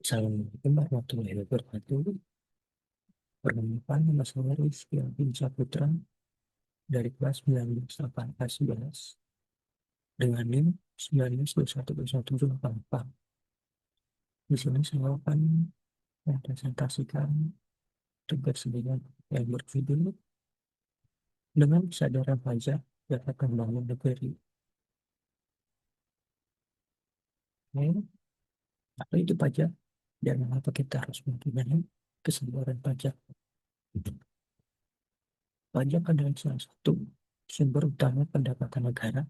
Assalamualaikum warahmatullahi wabarakatuh. Perkenalkan, nama saya Rizky Alvin Putra dari kelas 19 8 11 dengan NIM 19212188. Di sini saya akan mempresentasikan tugas harian yang berjudul dengan kesadaran pajak dapat membangun negeri. Oke, apa itu pajak dan mengapa kita harus mempunyai kesadaran pajak? Pajak adalah salah satu sumber utama pendapatan negara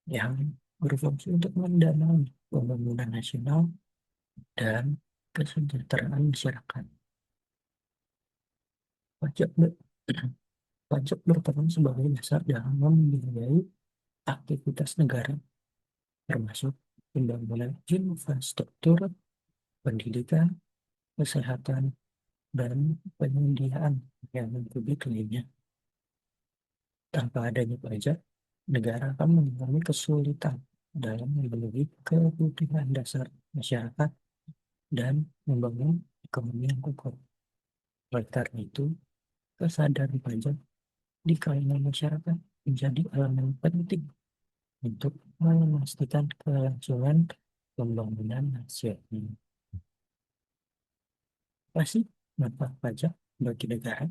yang berfungsi untuk mendanai pembangunan nasional dan kesejahteraan masyarakat. Pajak, ber- pajak berperan sebagai dasar dalam membiayai aktivitas negara, termasuk pembangunan infrastruktur, pendidikan, kesehatan, dan penyediaan pelayanan publik lainnya. Tanpa adanya pajak, negara akan mengalami kesulitan dalam memenuhi kebutuhan dasar masyarakat dan membangun ekonomi yang kokoh. Oleh karena itu, kesadaran pajak di kalangan masyarakat menjadi elemen penting untuk memastikan kelangsungan pembangunan nasional. Apa sih manfaat pajak bagi negara?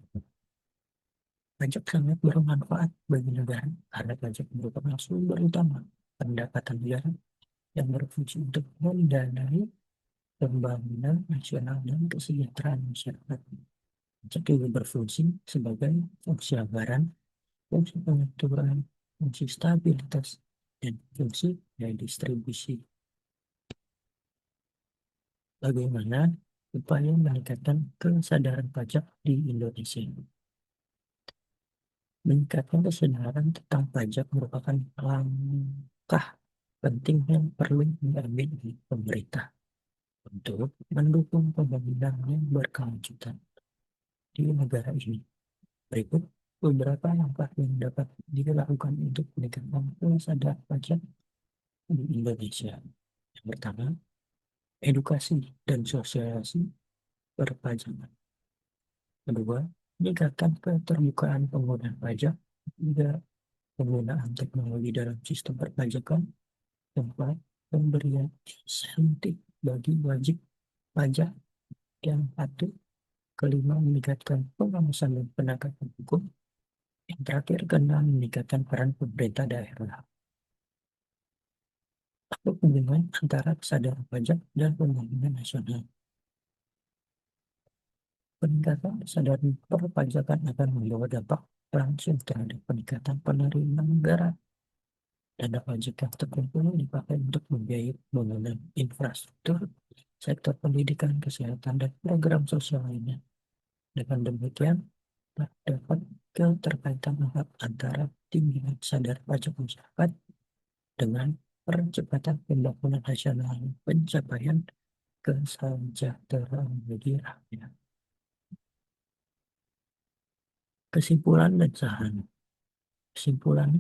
Pajak sangat bermanfaat bagi negara karena pajak merupakan sumber utama pendapatan negara yang berfungsi untuk mendanai pembangunan nasional dan kesejahteraan masyarakat. Pajak juga berfungsi sebagai fungsi anggaran, fungsi pengaturan, fungsi stabilitas, dan fungsi redistribusi. Bagaimana upaya meningkatkan kesadaran pajak di Indonesia? Meningkatkan kesadaran tentang pajak merupakan langkah penting yang perlu diambil oleh pemerintah untuk mendukung pembangunan yang berkelanjutan di negara ini. Berikut beberapa langkah yang dapat dilakukan untuk meningkatkan kesadaran pajak di Indonesia. Yang pertama, edukasi dan sosialisasi perpajakan. Kedua, meningkatkan keterbukaan penggunaan pajak hingga penggunaan teknologi dalam sistem perpajakan. Keempat, pemberian insentif bagi wajib pajak yang patuh. Kelima, meningkatkan pengawasan dan penegakan hukum. Yang terakhir, keenam, meningkatkan peran pemerintah daerah. Apa hubungan antara kesadaran pajak dan pembangunan nasional? Peningkatan kesadaran perpajakan akan membawa dampak langsung terhadap peningkatan penerimaan negara. Dana pajak yang terkumpul dipakai untuk membiayai pembangunan infrastruktur, sektor pendidikan, kesehatan, dan program sosial lainnya. Dengan demikian, terdapat keterkaitan erat antara tingginya sadar pajak masyarakat dengan percepatan pembangunan nasional dan pencapaian kesejahteraan bagi rakyat. Kesimpulan dan saran. Kesimpulan,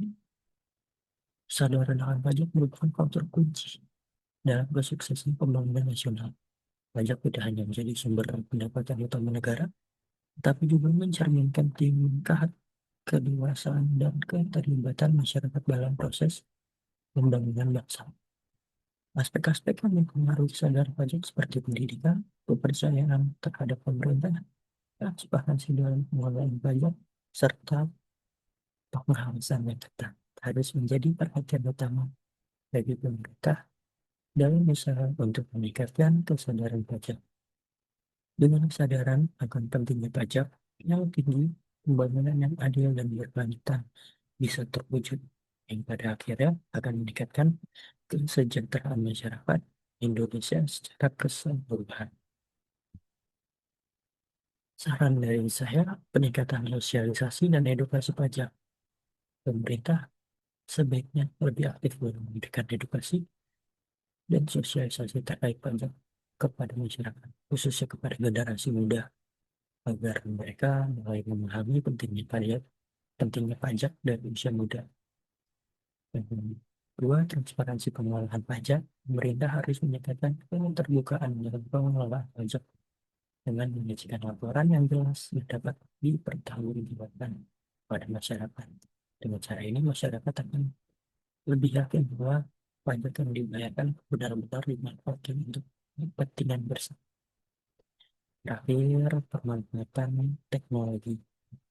kesadaran akan pajak merupakan faktor kunci dalam kesuksesan pembangunan nasional. Pajak tidak hanya menjadi sumber pendapatan utama negara, tapi juga mencerminkan tingkat kedewasaan dan keterlibatan masyarakat dalam proses pembangunan bangsa. Aspek-aspek yang mempengaruhi kesadaran pajak seperti pendidikan, kepercayaan terhadap pemerintah, transparansi dalam pengelolaan pajak, serta pengawasan yang ketat harus menjadi perhatian utama bagi pemerintah dalam usaha untuk meningkatkan kesadaran pajak. Dengan kesadaran akan pentingnya pajak yang tinggi, pembangunan yang adil dan berkelanjutan bisa terwujud, yang pada akhirnya akan meningkatkan kesejahteraan masyarakat Indonesia secara keseluruhan. Saran dari saya, peningkatan sosialisasi dan edukasi pajak. Pemerintah sebaiknya lebih aktif dalam memberikan edukasi dan sosialisasi terkait pajak kepada masyarakat, khususnya kepada generasi muda, agar mereka mulai memahami pentingnya pajak dari usia muda. Dua, transparansi pengelolaan pajak. Pemerintah harus menyatakan keterbukaan dalam pengelolaan pajak dengan menyajikan laporan yang jelas dan dapat dipertanggungjawabkan pada masyarakat. Dengan cara ini, masyarakat akan lebih yakin bahwa pajak yang dibayarkan benar-benar dimanfaatkan untuk kepentingan bersama. Terakhir, pemanfaatan teknologi.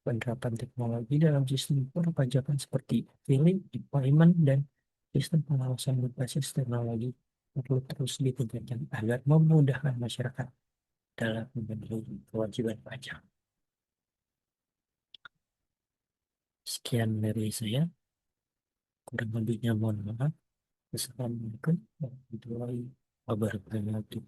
Penerapan teknologi dalam sistem perpajakan seperti filing, payment, dan sistem pengawasan berbasis teknologi perlu terus ditingkatkan agar memudahkan masyarakat dalam memenuhi kewajiban pajak. Sekian dari saya, kurang lebihnya mohon maaf. Assalamualaikum warahmatullahi wabarakatuh.